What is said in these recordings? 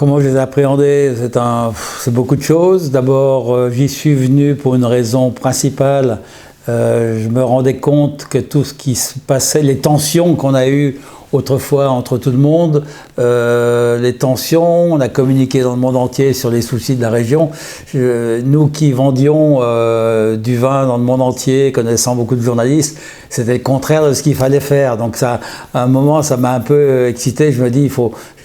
Comment je les ai appréhendés? C'est beaucoup de choses. D'abord, j'y suis venu pour une raison principale. Je me rendais compte que tout ce qui se passait, les tensions qu'on a eues autrefois entre tout le monde, les tensions, on a communiqué dans le monde entier sur les soucis de la région. Nous qui vendions du vin dans le monde entier, connaissant beaucoup de journalistes, c'était le contraire de ce qu'il fallait faire. Donc ça, à un moment, ça m'a un peu excité. Je me dis,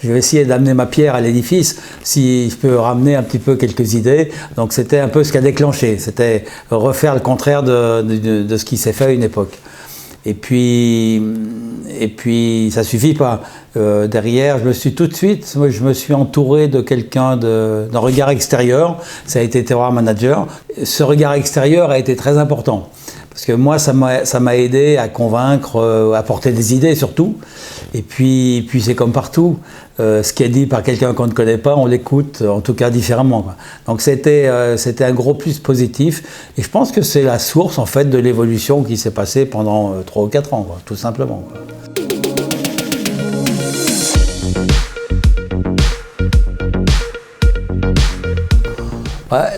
je vais essayer d'amener ma pierre à l'édifice, si je peux ramener un petit peu quelques idées. Donc c'était un peu ce qui a déclenché. C'était refaire le contraire de ce qui s'est fait à une époque. Et puis ça suffit pas. Derrière, je me suis entouré de quelqu'un d'un regard extérieur. Ça a été Terroir Manager. Ce regard extérieur a été très important. Parce que moi, ça m'a aidé à convaincre, à porter des idées surtout. Et puis c'est comme partout. Ce qui est dit par quelqu'un qu'on ne connaît pas, on l'écoute, en tout cas différemment, quoi. Donc c'était un gros plus positif. Et je pense que c'est la source, en fait, de l'évolution qui s'est passée pendant 3 ou 4 ans, quoi, tout simplement, quoi.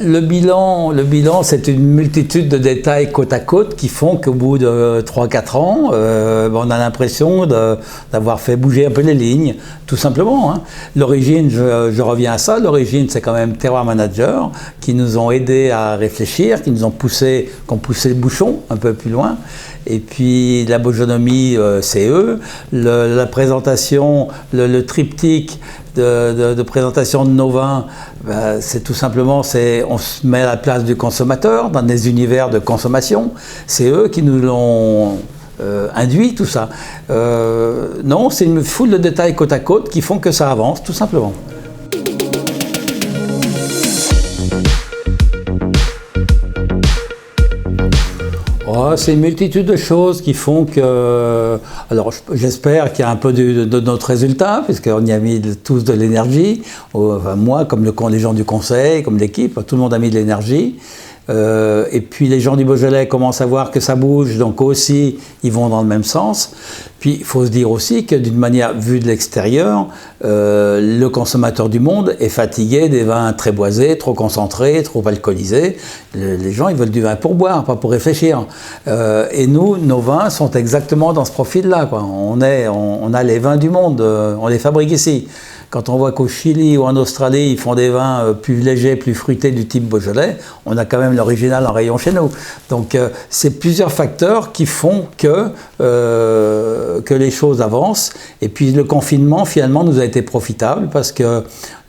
Le bilan, c'est une multitude de détails côte à côte qui font qu'au bout de 3-4 ans, on a l'impression d'avoir fait bouger un peu les lignes, tout simplement, hein. L'origine, je reviens à ça, l'origine c'est quand même Terroir Manager qui nous ont aidés à réfléchir, qui ont poussé le bouchon un peu plus loin. Et puis la bourgeonomie, c'est eux. La présentation, le triptyque de présentation de nos vins, c'est tout simplement, on se met à la place du consommateur dans des univers de consommation. C'est eux qui nous l'ont induit, tout ça. Non, c'est une foule de détails côte à côte qui font que ça avance, tout simplement. Oh, c'est une multitude de choses qui font que... Alors j'espère qu'il y a un peu de notre résultat, puisqu'on y a mis tous de l'énergie. Enfin, moi, comme les gens du conseil, comme l'équipe, tout le monde a mis de l'énergie. Et puis les gens du Beaujolais commencent à voir que ça bouge, donc aussi ils vont dans le même sens. Puis il faut se dire aussi que d'une manière vue de l'extérieur, le consommateur du monde est fatigué des vins très boisés, trop concentrés, trop alcoolisés. Les gens ils veulent du vin pour boire, pas pour réfléchir. Et nous, nos vins sont exactement dans ce profil-là, quoi. On a les vins du monde, on les fabrique ici. Quand on voit qu'au Chili ou en Australie, ils font des vins plus légers, plus fruités du type Beaujolais, on a quand même l'original en rayon chez nous. Donc c'est plusieurs facteurs qui font que les choses avancent. Et puis le confinement, finalement, nous a été profitable parce que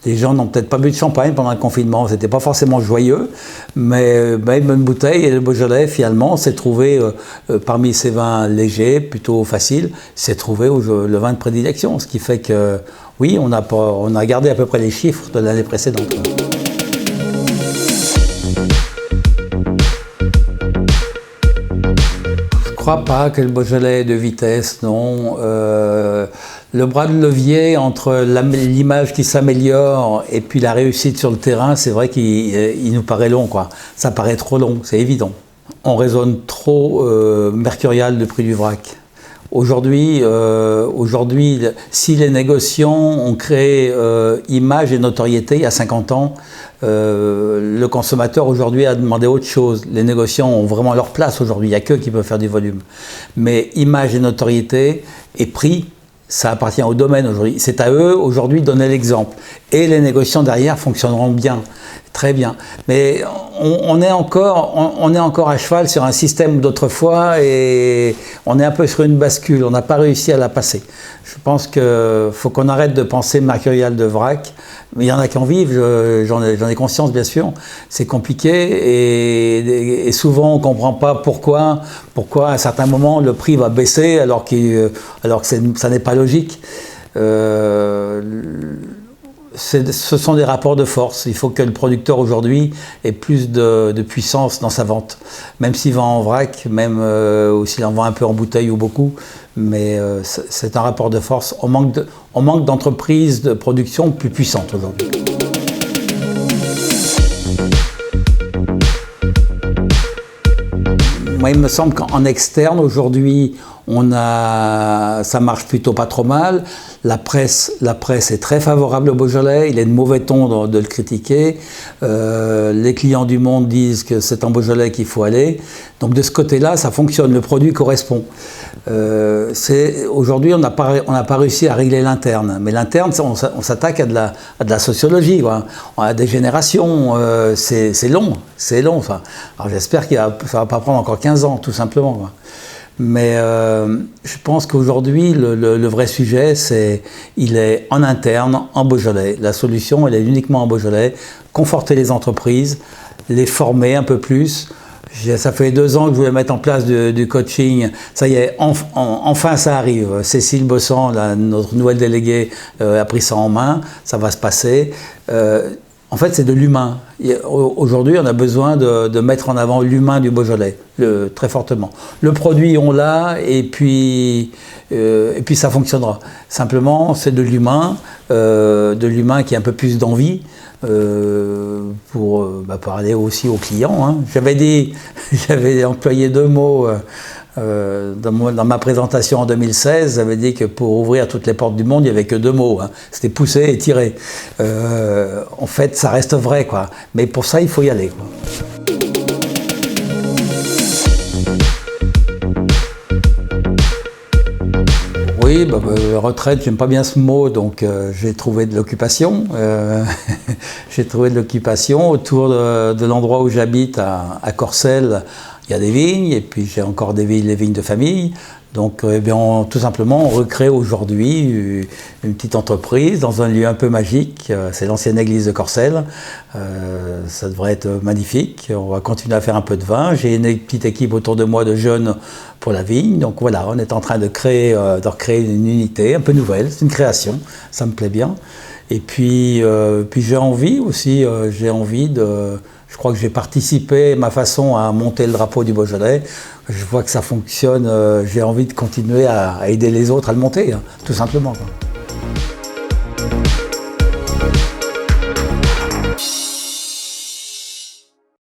les gens n'ont peut-être pas bu de champagne pendant le confinement, c'était pas forcément joyeux, mais une bonne bouteille et le Beaujolais, finalement, s'est trouvé parmi ces vins légers, plutôt faciles, s'est trouvé le vin de prédilection, ce qui fait que oui, on a gardé à peu près les chiffres de l'année précédente. Je ne crois pas que le Beaujolais est de vitesse, non. Le bras de levier entre l'image qui s'améliore et puis la réussite sur le terrain, c'est vrai qu'il nous paraît long, quoi. Ça paraît trop long, c'est évident. On raisonne trop mercurial le prix du vrac. Aujourd'hui, si les négociants ont créé image et notoriété il y a 50 ans, le consommateur aujourd'hui a demandé autre chose. Les négociants ont vraiment leur place aujourd'hui, il n'y a qu'eux qui peuvent faire du volume. Mais image et notoriété et prix, ça appartient au domaine aujourd'hui. C'est à eux aujourd'hui de donner l'exemple. Et les négociants derrière fonctionneront bien, très bien. Mais on est encore à cheval sur un système d'autrefois et on est un peu sur une bascule. On n'a pas réussi à la passer. Je pense qu'il faut qu'on arrête de penser mercurial de vrac. Il y en a qui en vivent, j'en ai conscience bien sûr. C'est compliqué et souvent on ne comprend pas pourquoi à un certain moment le prix va baisser alors que ça n'est pas logique. Ce sont des rapports de force. Il faut que le producteur aujourd'hui ait plus de puissance dans sa vente. Même s'il vend en vrac, même ou s'il en vend un peu en bouteille ou beaucoup, mais c'est un rapport de force. On manque d'entreprises de production plus puissantes aujourd'hui. Moi, il me semble qu'en externe, aujourd'hui, Ça marche plutôt pas trop mal. La presse est très favorable au Beaujolais. Il est de mauvais ton de le critiquer. Les clients du Monde disent que c'est en Beaujolais qu'il faut aller. Donc de ce côté-là, ça fonctionne. Le produit correspond. Aujourd'hui, on n'a pas réussi à régler l'interne. Mais l'interne, on s'attaque à de la sociologie, quoi. On a des générations. C'est long. Enfin, alors j'espère que ça ne va pas prendre encore 15 ans, tout simplement, quoi. Mais je pense qu'aujourd'hui, le vrai sujet, il est en interne, en Beaujolais. La solution, elle est uniquement en Beaujolais. Conforter les entreprises, les former un peu plus. Ça fait 2 ans que je voulais mettre en place du coaching. Ça y est, enfin ça arrive. Cécile Bossan, notre nouvelle déléguée, a pris ça en main. Ça va se passer. En fait, c'est de l'humain. Aujourd'hui, on a besoin de mettre en avant l'humain du Beaujolais, très fortement. Le produit, on l'a, et puis ça fonctionnera. Simplement, c'est de l'humain qui a un peu plus d'envie pour aller aussi aux clients, hein. J'avais employé 2 mots dans ma présentation en 2016, j'avais dit que pour ouvrir toutes les portes du monde, il n'y avait que 2 mots, hein. C'était pousser et tirer. En fait, ça reste vrai, quoi. Mais pour ça, il faut y aller, quoi. Oui, retraite, j'aime pas bien ce mot, donc j'ai trouvé de l'occupation. J'ai trouvé de l'occupation autour de l'endroit où j'habite, à Corcelles. Il y a des vignes, et puis j'ai encore les vignes de famille. Donc tout simplement, on recrée aujourd'hui une petite entreprise dans un lieu un peu magique. C'est l'ancienne église de Corcelles. Ça devrait être magnifique. On va continuer à faire un peu de vin. J'ai une petite équipe autour de moi de jeunes pour la vigne. Donc voilà, on est en train de recréer une unité un peu nouvelle. C'est une création, ça me plaît bien. Et puis j'ai envie aussi, je crois que j'ai participé, ma façon, à monter le drapeau du Beaujolais. Je vois que ça fonctionne, j'ai envie de continuer à aider les autres à le monter, hein, tout simplement, quoi.